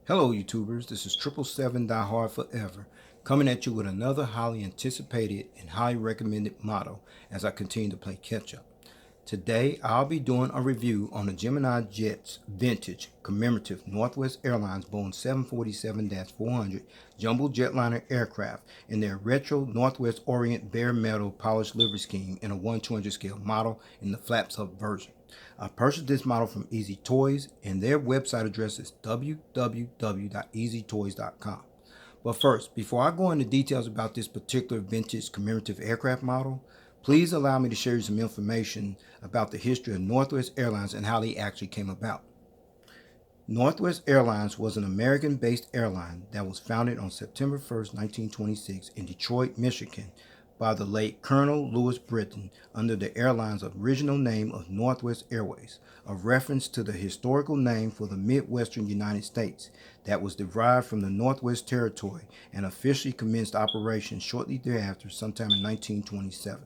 Hello YouTubers, this is 777 Die Hard Forever, coming at you with another highly anticipated and highly recommended model as I continue to play catch up. Today I'll be doing a review on the Gemini Jet's vintage commemorative Northwest Airlines Boeing 747-400 jumbo jetliner aircraft in their retro Northwest Orient bare metal polished livery scheme in a 1/200 scale model in the flaps up version. I purchased this model from Easy Toys, and their website address is www.easytoys.com. But first, before I go into details about this particular vintage commemorative aircraft model, please allow me to share you some information about the history of Northwest Airlines and how they actually came about. Northwest Airlines was an American-based airline that was founded on September 1st, 1926 in Detroit, Michigan by the late Colonel Louis Britton under the airline's original name of Northwest Airways, a reference to the historical name for the Midwestern United States that was derived from the Northwest Territory and officially commenced operations shortly thereafter, sometime in 1927.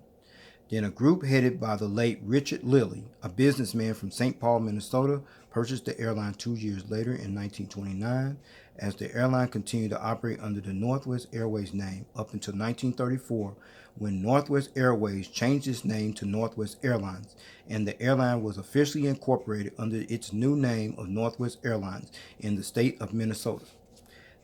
Then a group headed by the late Richard Lilly, a businessman from St. Paul, Minnesota, purchased the airline 2 years later in 1929, as the airline continued to operate under the Northwest Airways name up until 1934, when Northwest Airways changed its name to Northwest Airlines, and the airline was officially incorporated under its new name of Northwest Airlines in the state of Minnesota.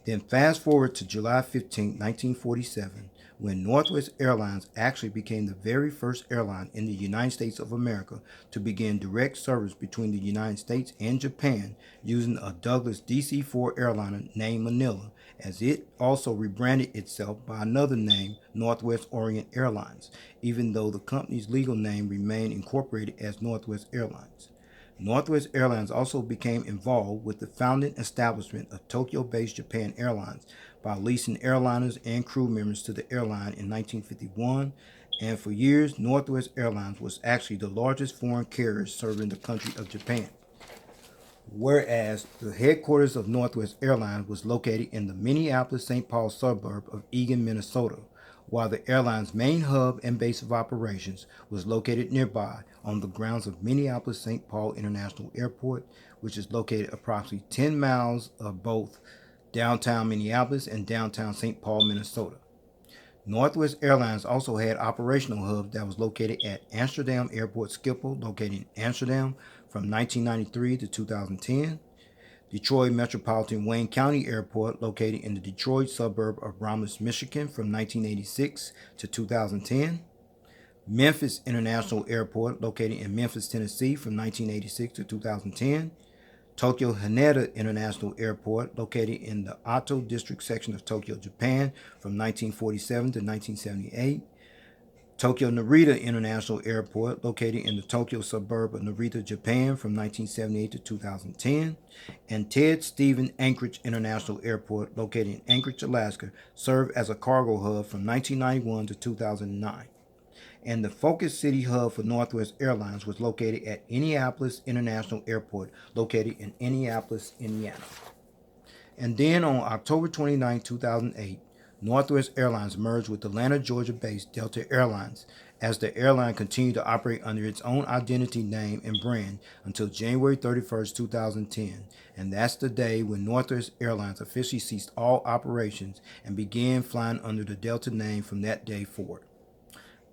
Then fast forward to July 15, 1947, when Northwest Airlines actually became the very first airline in the United States of America to begin direct service between the United States and Japan using a Douglas DC-4 airliner named Manila, as it also rebranded itself by another name, Northwest Orient Airlines, even though the company's legal name remained incorporated as Northwest Airlines. Northwest Airlines also became involved with the founding establishment of Tokyo-based Japan Airlines by leasing airliners and crew members to the airline in 1951, and for years Northwest Airlines was actually the largest foreign carrier serving the country of Japan. Whereas the headquarters of Northwest Airlines was located in the Minneapolis-St. Paul suburb of Eagan, Minnesota, while the airline's main hub and base of operations was located nearby on the grounds of Minneapolis-St. Paul International Airport, which is located approximately 10 miles of both downtown Minneapolis and downtown St. Paul, Minnesota. Northwest Airlines also had operational hubs that was located at Amsterdam Airport Schiphol, located in Amsterdam from 1993 to 2010, Detroit Metropolitan Wayne County Airport, located in the Detroit suburb of Romulus, Michigan from 1986 to 2010, Memphis International Airport, located in Memphis, Tennessee from 1986 to 2010, Tokyo Haneda International Airport, located in the Oto District section of Tokyo, Japan from 1947 to 1978, Tokyo Narita International Airport, located in the Tokyo suburb of Narita, Japan from 1978 to 2010, and Ted Stephen Anchorage International Airport, located in Anchorage, Alaska, served as a cargo hub from 1991 to 2009. And the Focus City hub for Northwest Airlines was located at Indianapolis International Airport, located in Indianapolis, Indiana. And then on October 29, 2008, Northwest Airlines merged with Atlanta, Georgia-based Delta Airlines, as the airline continued to operate under its own identity, name, and brand until January 31st, 2010, and that's the day when Northwest Airlines officially ceased all operations and began flying under the Delta name from that day forward.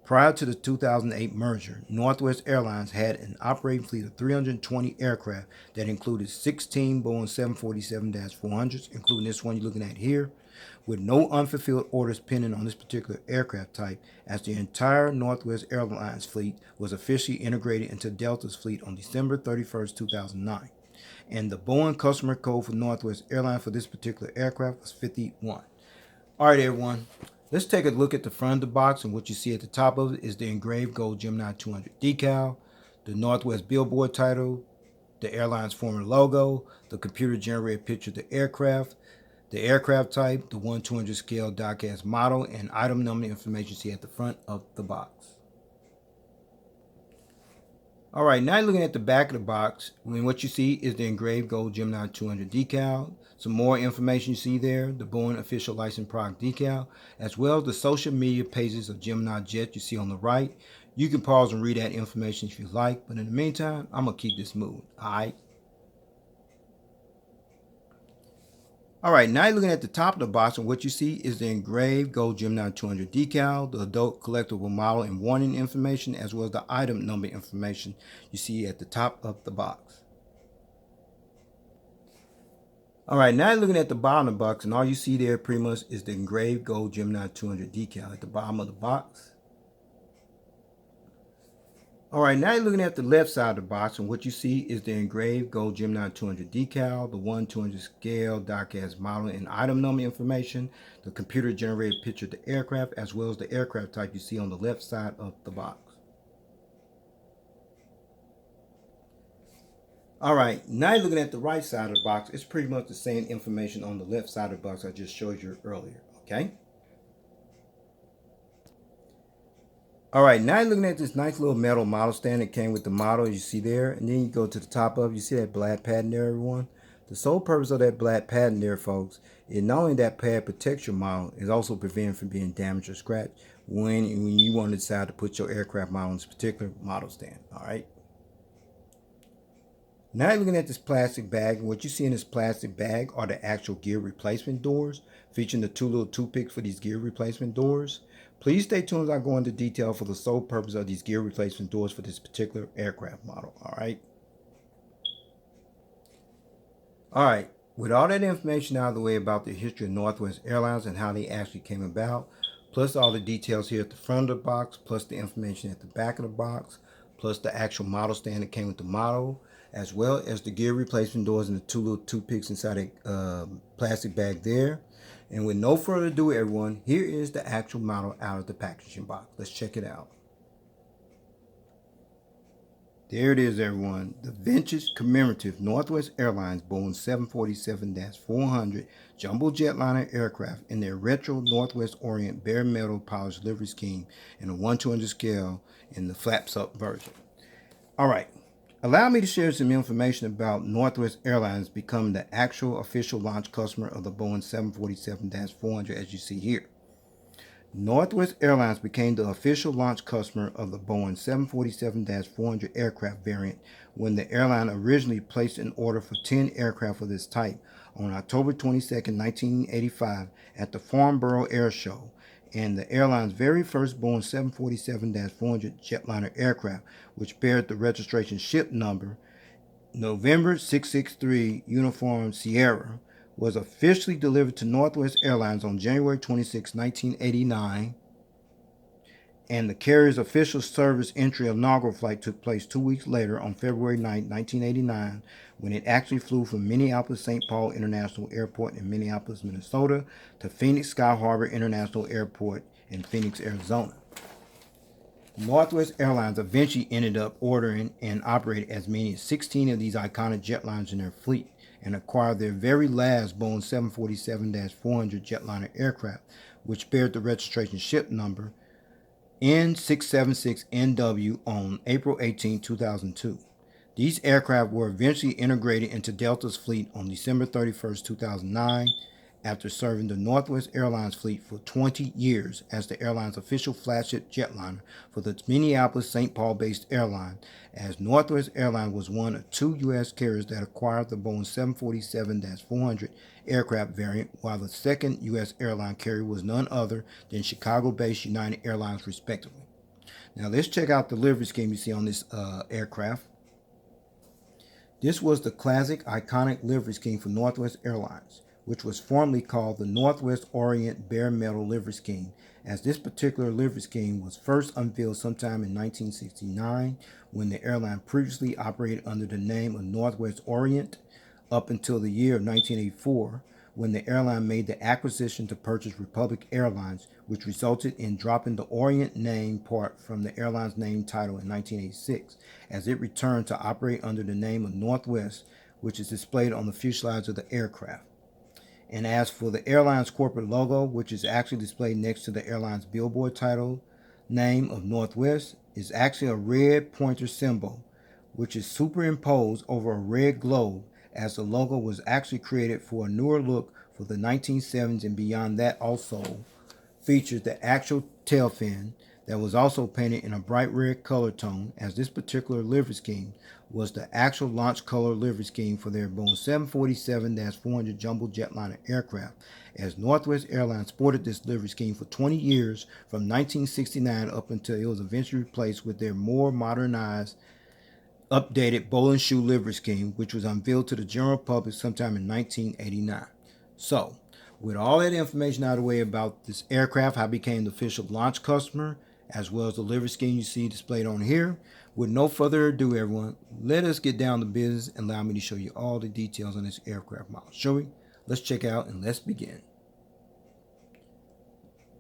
Prior to the 2008 merger, Northwest Airlines had an operating fleet of 320 aircraft that included 16 Boeing 747-400s, including this one you're looking at here, with no unfulfilled orders pending on this particular aircraft type, as the entire Northwest Airlines fleet was officially integrated into Delta's fleet on December 31st, 2009. And the Boeing customer code for Northwest Airlines for this particular aircraft was 51. All right, everyone. Let's take a look at the front of the box, and what you see at the top of it is the engraved gold Gemini 200 decal, the Northwest billboard title, the airline's former logo, the computer-generated picture of the aircraft type, the 1/200 scale die-cast model, and item number information you see at the front of the box. All right, now looking at the back of the box, what you see is the engraved gold Gemini 200 decal. Some more information you see there, the Boeing official licensed product decal, as well as the social media pages of Gemini Jet you see on the right. You can pause and read that information if you like, but in the meantime, I'm going to keep this moving. All right. All right, now you're looking at the top of the box, and what you see is the engraved gold Gemini 200 decal, the adult collectible model and warning information, as well as the item number information you see at the top of the box. All right, now you're looking at the bottom of the box, and all you see there pretty much is the engraved gold Gemini 200 decal at the bottom of the box. All right, now you're looking at the left side of the box, and what you see is the engraved gold Gemini 200 decal, the 1/200 scale die-cast model and item number information, the computer-generated picture of the aircraft, as well as the aircraft type you see on the left side of the box. All right, now you're looking at the right side of the box. It's pretty much the same information on the left side of the box I just showed you earlier, okay? All right, now you're looking at this nice little metal model stand that came with the model you see there. And then you go to the top of it, you see that black padding there, everyone? The sole purpose of that black padding there, folks, is not only that pad protects your model, it also prevents from being damaged or scratched when you want to decide to put your aircraft model on this particular model stand, all right? Now you're looking at this plastic bag, and what you see in this plastic bag are the actual gear replacement doors, featuring the two little toothpicks for these gear replacement doors. Please stay tuned as I go into detail for the sole purpose of these gear replacement doors for this particular aircraft model, all right? All right, with all that information out of the way about the history of Northwest Airlines and how they actually came about, plus all the details here at the front of the box, plus the information at the back of the box, plus the actual model stand that came with the model, as well as the gear replacement doors and the two little toothpicks inside a plastic bag there. And with no further ado, everyone, here is the actual model out of the packaging box. Let's check it out. There it is, everyone. The vintage commemorative Northwest Airlines Boeing 747-400 jumbo jetliner aircraft in their retro Northwest Orient bare metal polished livery scheme in a 1/200 scale in the flaps up version. All right. Allow me to share some information about Northwest Airlines becoming the actual official launch customer of the Boeing 747-400 as you see here. Northwest Airlines became the official launch customer of the Boeing 747-400 aircraft variant when the airline originally placed an order for 10 aircraft of this type on October 22, 1985 at the Farnborough Airshow, and the airline's very first Boeing 747-400 jetliner aircraft, which bears the registration ship number November 663 Uniform Sierra, was officially delivered to Northwest Airlines on January 26, 1989, and the carrier's official service entry inaugural flight took place 2 weeks later on February 9, 1989, when it actually flew from Minneapolis-St. Paul International Airport in Minneapolis, Minnesota to Phoenix Sky Harbor International Airport in Phoenix, Arizona. Northwest Airlines eventually ended up ordering and operated as many as 16 of these iconic jetliners in their fleet and acquired their very last Boeing 747-400 jetliner aircraft, which bears the registration ship number N676NW on April 18, 2002. These aircraft were eventually integrated into Delta's fleet on December 31, 2009, after serving the Northwest Airlines fleet for 20 years as the airline's official flagship jetliner for the Minneapolis-St. Paul-based airline, as Northwest Airlines was one of 2 U.S. carriers that acquired the Boeing 747-400 aircraft variant, while the second U.S. airline carrier was none other than Chicago-based United Airlines, respectively. Now let's check out the livery scheme you see on this aircraft. This was the classic, iconic livery scheme for Northwest Airlines, which was formerly called the Northwest Orient Bare Metal Livery Scheme, as this particular livery scheme was first unveiled sometime in 1969 when the airline previously operated under the name of Northwest Orient up until the year of 1984, when the airline made the acquisition to purchase Republic Airlines, which resulted in dropping the Orient name part from the airline's name title in 1986, as it returned to operate under the name of Northwest, which is displayed on the fuselage of the aircraft. And as for the airline's corporate logo, which is actually displayed next to the airline's billboard title name of Northwest, is actually a red pointer symbol, which is superimposed over a red globe, as the logo was actually created for a newer look for the 1970s, and beyond that also features the actual tail fin, that was also painted in a bright red color tone, as this particular livery scheme was the actual launch color livery scheme for their Boeing 747-400 jumbo jetliner aircraft, as Northwest Airlines sported this livery scheme for 20 years from 1969 up until it was eventually replaced with their more modernized, updated bowl and shoe livery scheme, which was unveiled to the general public sometime in 1989. So, with all that information out of the way about this aircraft, how I became the official launch customer, as well as the livery scheme you see displayed on here, with no further ado, everyone, let us get down to business and allow me to show you all the details on this aircraft model. Shall we? Let's check out and let's begin.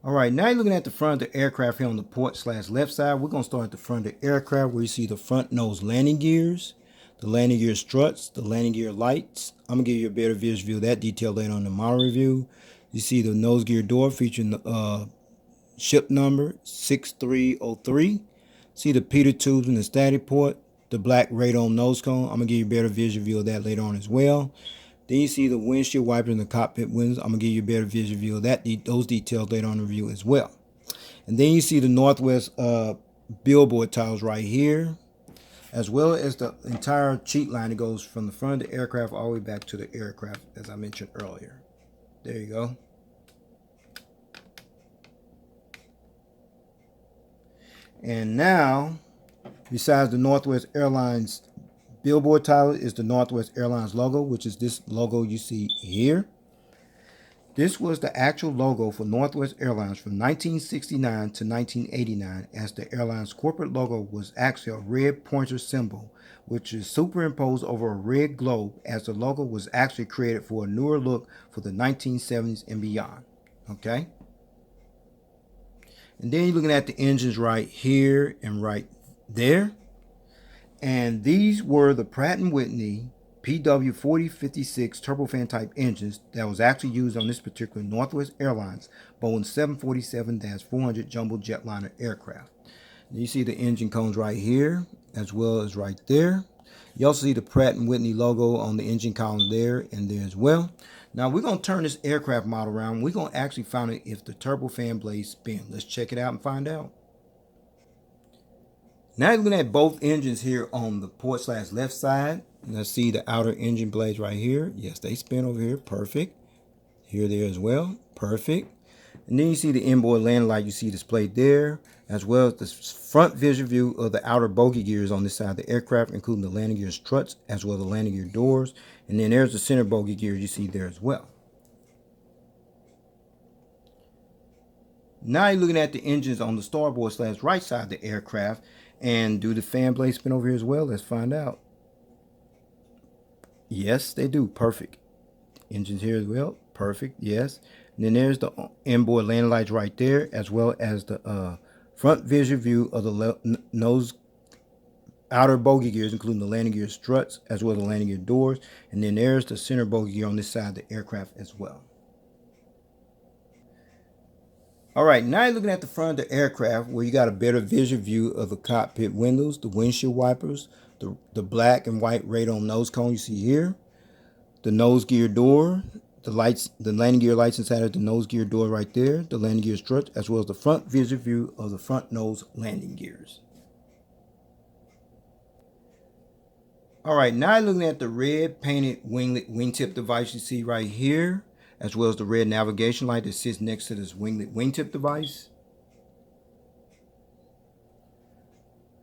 Alright, now you're looking at the front of the aircraft here on the port/left side. We're going to start at the front of the aircraft where you see the front nose landing gears, the landing gear struts, the landing gear lights. I'm going to give you a better visual view of that detail later on in the model review. You see the nose gear door featuring the ship number 6303. See the pitot tubes in the static port, the black radome nose cone. I'm going to give you a better visual view of that later on as well. Then you see the windshield wipers in the cockpit windows. I'm going to give you a better visual view of that, those details later on in the review as well. And then you see the Northwest billboard tiles right here, as well as the entire cheat line that goes from the front of the aircraft all the way back to the aircraft, as I mentioned earlier. There you go. And now, besides the Northwest Airlines billboard title, is the Northwest Airlines logo, which is this logo you see here. This was the actual logo for Northwest Airlines from 1969 to 1989, as the airline's corporate logo was actually a red pointer symbol, which is superimposed over a red globe, as the logo was actually created for a newer look for the 1970s and beyond. Okay? And then you're looking at the engines right here and right there. And these were the Pratt & Whitney PW4056 turbofan type engines that was actually used on this particular Northwest Airlines Boeing 747-400 jumbo jetliner aircraft. And you see the engine cones right here as well as right there. You also see the Pratt & Whitney logo on the engine column there and there as well. Now we're going to turn this aircraft model around. We're going to actually find out if the turbofan blades spin. Let's check it out and find out. Now you're looking at both engines here on the port/left side. Let's see the outer engine blades right here. Yes, they spin over here. Perfect. Here, there as well. Perfect. And then you see the inboard landing light you see displayed there, as well as the front visual view of the outer bogie gears on this side of the aircraft, including the landing gear struts, as well as the landing gear doors. And then there's the center bogie gears you see there as well. Now you're looking at the engines on the starboard/right side of the aircraft. And do the fan blades spin over here as well? Let's find out. Yes, they do. Perfect. Engines here as well. Perfect. Yes. And then there's the inboard landing lights right there, as well as the front visual view of the nose outer bogie gears, including the landing gear struts, as well as the landing gear doors. And then there's the center bogie gear on this side of the aircraft as well. All right, now you're looking at the front of the aircraft where you got a better visual view of the cockpit windows, the windshield wipers, the black and white radome nose cone you see here, the nose gear door, the lights, the landing gear lights inside of the nose gear door right there, the landing gear strut, as well as the front visual view of the front nose landing gears. All right, now you're looking at the red painted wingtip device you see right here, as well as the red navigation light that sits next to this wingtip device.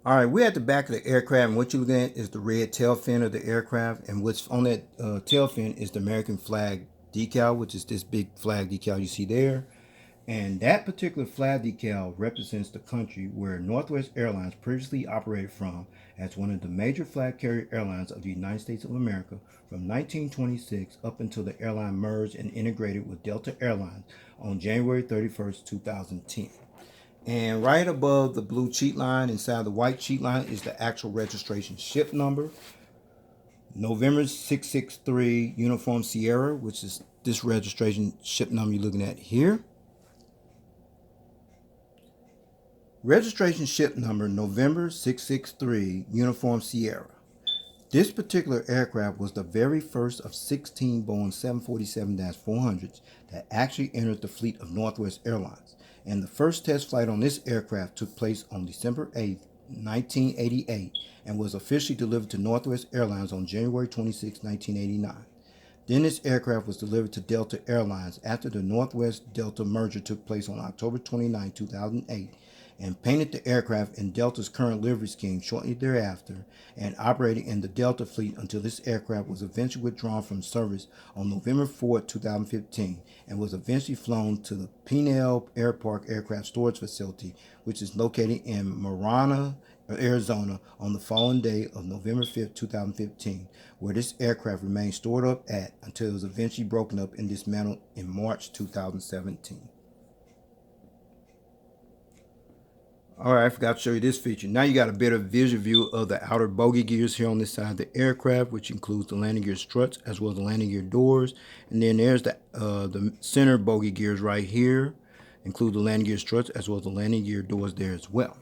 All right, we're at the back of the aircraft, and what you're looking at is the red tail fin of the aircraft, and what's on that tail fin is the American flag decal, which is this big flag decal you see there. And that particular flag decal represents the country where Northwest Airlines previously operated from as one of the major flag carrier airlines of the United States of America from 1926 up until the airline merged and integrated with Delta Airlines on January 31st, 2010. And right above the blue cheat line, inside the white cheat line, is the actual registration ship number. November 663 Uniform Sierra, which is this registration ship number you're looking at here. Registration ship number November 663 Uniform Sierra. This particular aircraft was the very first of 16 Boeing 747-400s that actually entered the fleet of Northwest Airlines. And the first test flight on this aircraft took place on December 8, 1988, and was officially delivered to Northwest Airlines on January 26, 1989. Then this aircraft was delivered to Delta Airlines after the Northwest-Delta merger took place on October 29, 2008, and painted the aircraft in Delta's current livery scheme shortly thereafter, and operated in the Delta fleet until this aircraft was eventually withdrawn from service on November 4, 2015, and was eventually flown to the Pinell Air Park Aircraft Storage Facility, which is located in Marana, Arizona, on the following day of November 5, 2015, where this aircraft remained stored up at until it was eventually broken up and dismantled in March 2017. Alright, I forgot to show you this feature. Now you got a better visual view of the outer bogey gears here on this side of the aircraft, which includes the landing gear struts as well as the landing gear doors. And then there's the center bogey gears right here, include the landing gear struts as well as the landing gear doors there as well.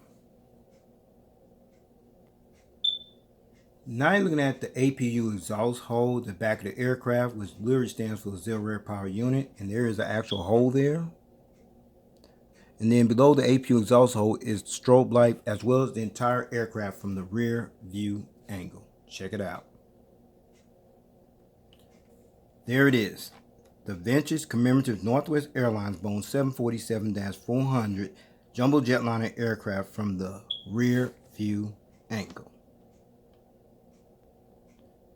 Now you're looking at the APU exhaust hole at the back of the aircraft, which literally stands for Auxiliary Power Unit, and there is an actual hole there. And then below the APU exhaust hole is the strobe light as well as the entire aircraft from the rear view angle. Check it out. There it is. The vintage commemorative Northwest Airlines Boeing 747-400 jumbo jetliner aircraft from the rear view angle.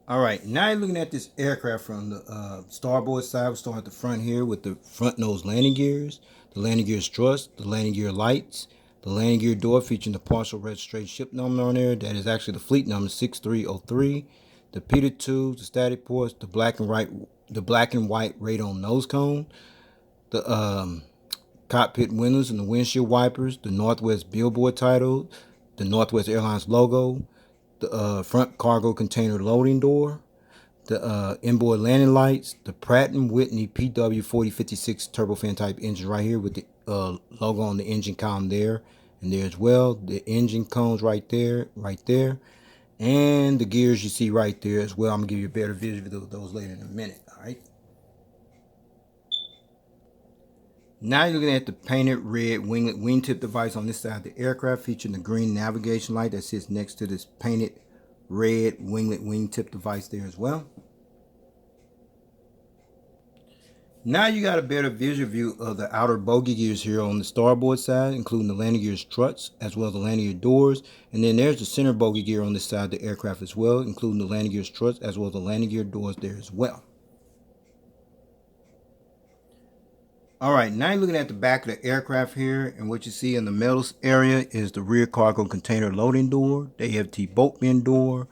Alright, now you're looking at this aircraft from the starboard side. We'll start at the front here with the front nose landing gears, the landing gear struts, the landing gear lights, the landing gear door featuring the partial registration ship number on there. That is actually the fleet number 6303. The pitot tubes, the static ports, the black and white radome nose cone, the cockpit windows and the windshield wipers, the Northwest billboard title, the Northwest Airlines logo, the front cargo container loading door, the inboard landing lights, the Pratt & Whitney PW4056 turbofan type engine right here with the logo on the engine column there and there as well. The engine cones right there, and the gears you see right there as well. I'm gonna give you a better visual of those later in a minute. All right. Now you're looking at the painted red wingtip device on this side of the aircraft, featuring the green navigation light that sits next to this painted red wingtip device there as well. Now you got a better visual view of the outer bogey gears here on the starboard side, including the landing gear struts as well as the landing gear doors. And then there's the center bogey gear on this side of the aircraft as well, including the landing gear struts as well as the landing gear doors there as well. Alright, now you're looking at the back of the aircraft here, and what you see in the metal area is the rear cargo container loading door, the AFT bolt bin door,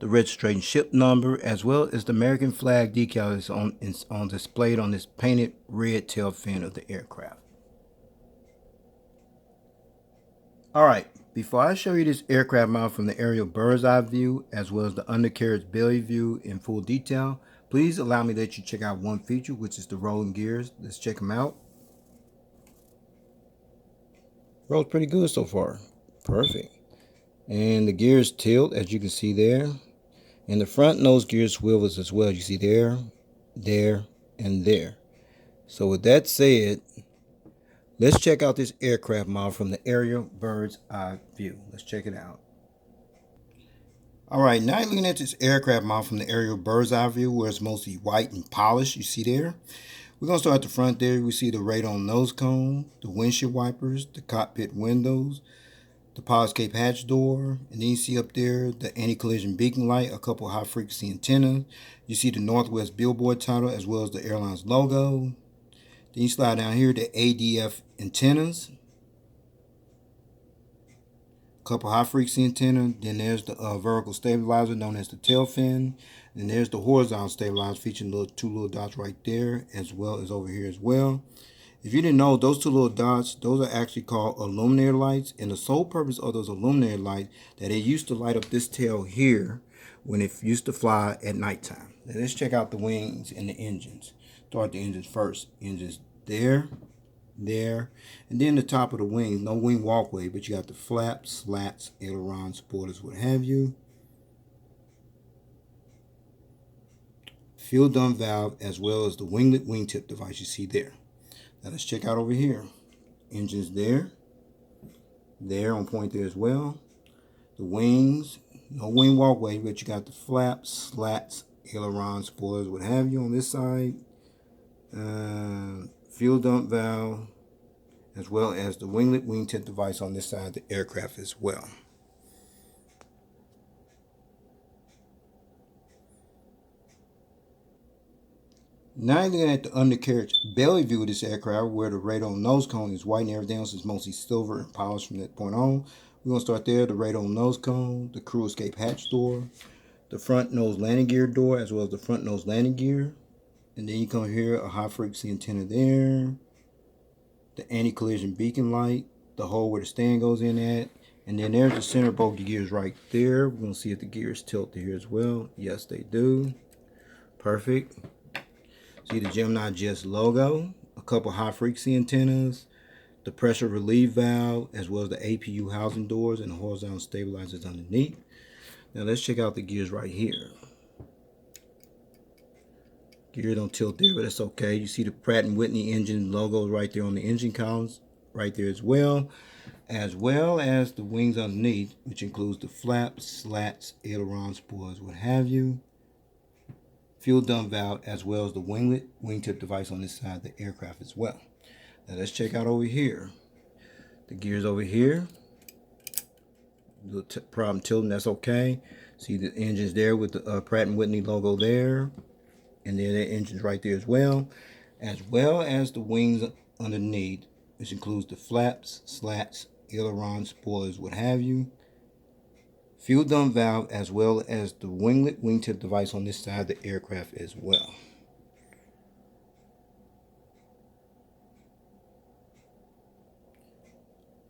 the registration ship number, as well as the American flag decal is on displayed on this painted red tail fin of the aircraft. Alright, before I show you this aircraft model from the aerial bird's eye view, as well as the undercarriage belly view in full detail, please allow me to let you check out one feature, which is the rolling gears. Let's check them out. Rolls pretty good so far. Perfect. And the gears tilt, as you can see there. And the front nose gear swivels as well. You see there, there, and there. So with that said, let's check out this aircraft model from the aerial bird's eye view. Let's check it out. Alright, now you're looking at this aircraft model from the aerial bird's eye view, where it's mostly white and polished. You see there. We're going to start at the front there. We see the radome nose cone, the windshield wipers, the cockpit windows, the power escape hatch door, and then you see up there the anti-collision beacon light, a couple high frequency antennas. You see the Northwest billboard title as well as the airline's logo. Then you slide down here, the ADF antennas, couple high frequency antenna. Then there's the vertical stabilizer known as the tail fin. Then there's the horizontal stabilizer featuring two little dots right there, as well as over here as well. If you didn't know, those two little dots, those are actually called illuminator lights, and the sole purpose of those illuminator lights that it used to light up this tail here when it used to fly at nighttime. Now let's check out the wings and the engines. Start the engines first. Engines there, and then the top of the wings. No wing walkway, but you got the flaps, slats, ailerons, spoilers, what have you. Fuel dump valve, as well as the winglet wingtip device you see there. Now let's check out over here. Engines there on point there as well. The wings, no wing walkway, but you got the flaps, slats, ailerons, spoilers, what have you on this side. Fuel dump valve, as well as the winglet wingtip device on this side of the aircraft as well. Now you're looking at the undercarriage belly view of this aircraft, where the radome nose cone is white and everything else is mostly silver and polished from that point on. We're going to start there. The radome nose cone, the crew escape hatch door, the front nose landing gear door, as well as the front nose landing gear. And then you come here, a high frequency antenna there, the anti-collision beacon light, the hole where the stand goes in at, and then there's the center bogey gears right there. We're going to see if the gears tilt here as well. Yes, they do. Perfect. See the Gemini Jets logo, a couple high frequency antennas, the pressure relief valve, as well as the APU housing doors and the horizontal stabilizers underneath. Now let's check out the gears right here. Gear don't tilt there, but that's okay. You see the Pratt & Whitney engine logo right there on the engine columns, right there as well as the wings underneath, which includes the flaps, slats, ailerons, spoilers, what have you. Fuel dump valve, as well as the winglet wingtip device on this side of the aircraft as well. Now let's check out over here. The gears over here. Little problem tilting, that's okay. See the engines there with the Pratt & Whitney logo there. And then the engines right there as well as the wings underneath, which includes the flaps, slats, ailerons, spoilers, what have you. Fuel dump valve, as well as the winglet wingtip device on this side of the aircraft as well.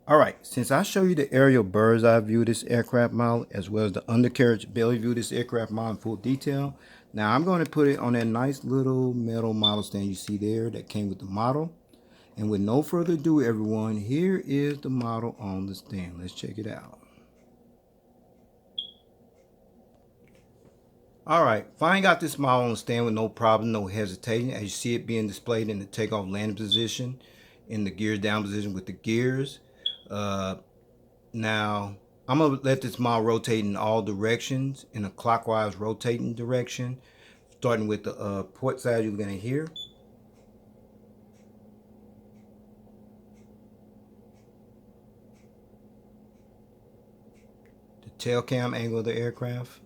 Alright, since I show you the aerial bird's eye view of this aircraft model, as well as the undercarriage belly view of this aircraft model in full detail, now I'm going to put it on that nice little metal model stand you see there that came with the model. And with no further ado, everyone, here is the model on the stand. Let's check it out. Alright, finally got this model on the stand with no problem, no hesitation. As you see it being displayed in the takeoff landing position, in the gears down position with the gears. Now, I'm going to let this model rotate in all directions, in a clockwise rotating direction. Starting with the port side you're going to hear. The tail cam angle of the aircraft.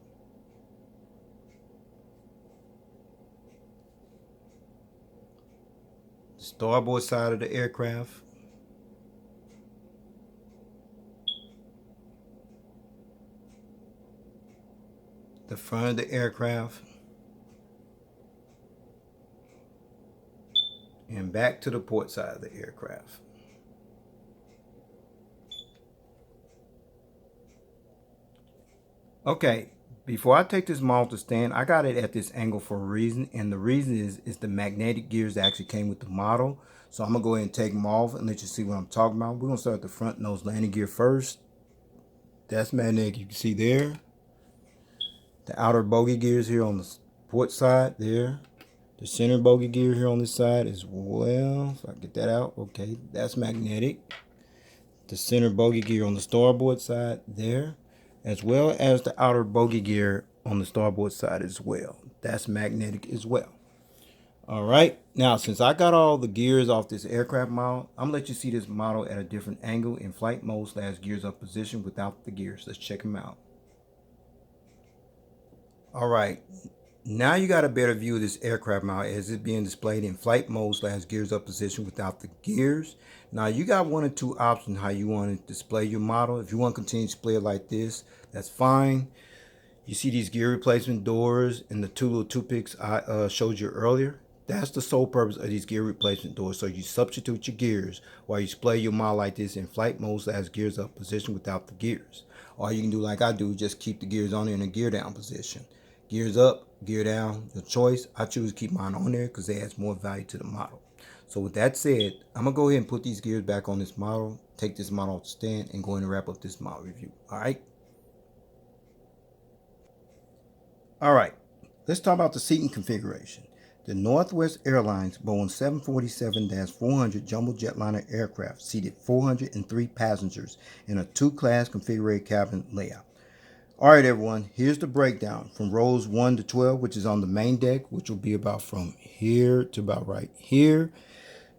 The starboard side of the aircraft. The front of the aircraft. And back to the port side of the aircraft. Okay, before I take this model to stand, I got it at this angle for a reason, and the reason is the magnetic gears that actually came with the model. So I'm gonna go ahead and take them off and let you see what I'm talking about. We're gonna start at the front nose landing gear first. That's magnetic, you can see there. The outer bogey gears here on the port side there. The center bogey gear here on this side as well. If I get that out, okay, that's magnetic. The center bogey gear on the starboard side there, as well as the outer bogey gear on the starboard side as well. That's magnetic as well. All right, now since I got all the gears off this aircraft model, I'm gonna let you see this model at a different angle in flight mode / gears up position without the gears. Let's check them out. All right, now you got a better view of this aircraft model as it's being displayed in flight mode / gears up position without the gears. Now you got one or two options how you want to display your model. If you want to continue to display it like this, that's fine. You see these gear replacement doors and the two little toothpicks I showed you earlier. That's the sole purpose of these gear replacement doors. So you substitute your gears while you display your model like this in flight mode / gears up position without the gears. Or you can do like I do, just keep the gears on in a gear down position. Gears up, gear down, your choice. I choose to keep mine on there because it adds more value to the model. So with that said, I'm going to go ahead and put these gears back on this model, take this model off the stand, and go ahead and wrap up this model review. All right. All right. Let's talk about the seating configuration. The Northwest Airlines Boeing 747-400 jumbo jetliner aircraft seated 403 passengers in a two-class configurated cabin layout. All right, everyone, here's the breakdown from rows 1 to 12, which is on the main deck, which will be about from here to about right here.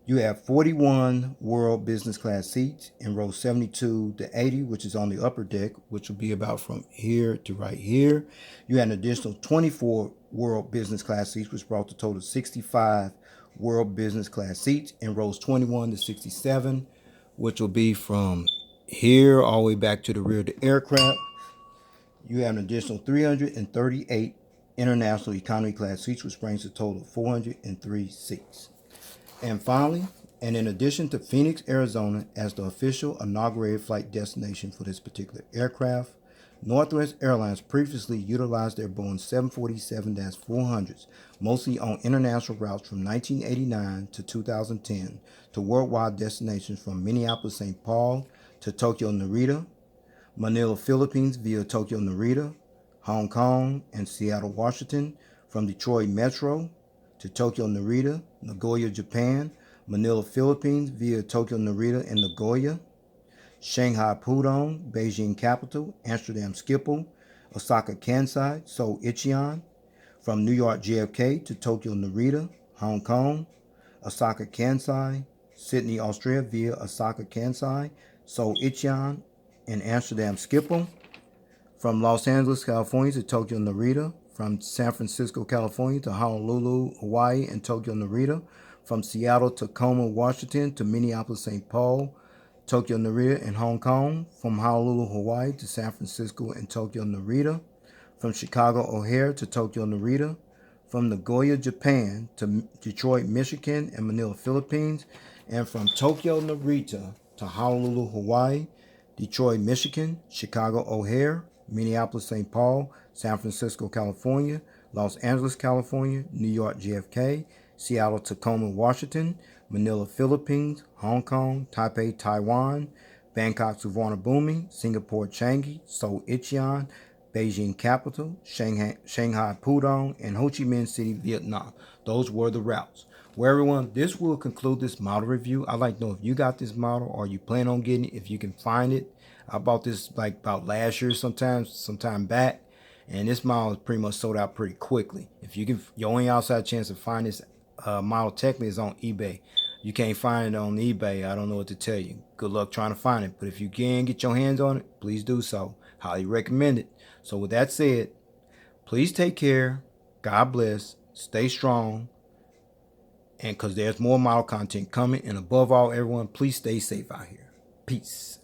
You have 41 world business class seats in row 72 to 80, which is on the upper deck, which will be about from here to right here. You had an additional 24 world business class seats, which brought the total 65 world business class seats in rows 21 to 67, which will be from here all the way back to the rear of the aircraft. You have an additional 338 international economy class seats, which brings the total of 403 seats. And finally, and in addition to Phoenix, Arizona as the official inaugurated flight destination for this particular aircraft, Northwest Airlines previously utilized their Boeing 747-400s, mostly on international routes from 1989 to 2010 to worldwide destinations from Minneapolis-St. Paul to Tokyo Narita, Manila, Philippines via Tokyo Narita, Hong Kong and Seattle, Washington, from Detroit Metro to Tokyo Narita, Nagoya, Japan, Manila, Philippines via Tokyo Narita and Nagoya, Shanghai Pudong, Beijing Capital, Amsterdam Schiphol, Osaka Kansai, Seoul Incheon, from New York JFK to Tokyo Narita, Hong Kong, Osaka Kansai, Sydney, Australia via Osaka Kansai, Seoul Incheon, and Amsterdam Schiphol, from Los Angeles, California to Tokyo Narita, from San Francisco, California to Honolulu, Hawaii and Tokyo Narita, from Seattle, Tacoma, Washington to Minneapolis-St. Paul, Tokyo Narita and Hong Kong, from Honolulu, Hawaii to San Francisco and Tokyo Narita, from Chicago O'Hare to Tokyo Narita, from Nagoya, Japan to Detroit, Michigan and Manila, Philippines, and from Tokyo Narita to Honolulu, Hawaii, Detroit, Michigan, Chicago O'Hare, Minneapolis-St. Paul, San Francisco, California, Los Angeles, California, New York JFK, Seattle, Tacoma, Washington, Manila, Philippines, Hong Kong, Taipei, Taiwan, Bangkok, Suvarnabhumi, Singapore, Changi, Seoul Incheon, Beijing Capital, Shanghai Pudong, and Ho Chi Minh City, Vietnam. Those were the routes. Well, everyone, this will conclude this model review. I'd like to know if you got this model or you plan on getting it, if you can find it. I bought this like about last year sometime back, and this model is pretty much sold out pretty quickly. If you can, your only outside chance to find this model technically is on eBay. You can't find it on eBay. I don't know what to tell you. Good luck trying to find it. But if you can get your hands on it, please do so. Highly recommend it. So with that said, please take care. God bless. Stay strong. And because there's more model content coming. And above all, everyone, please stay safe out here. Peace.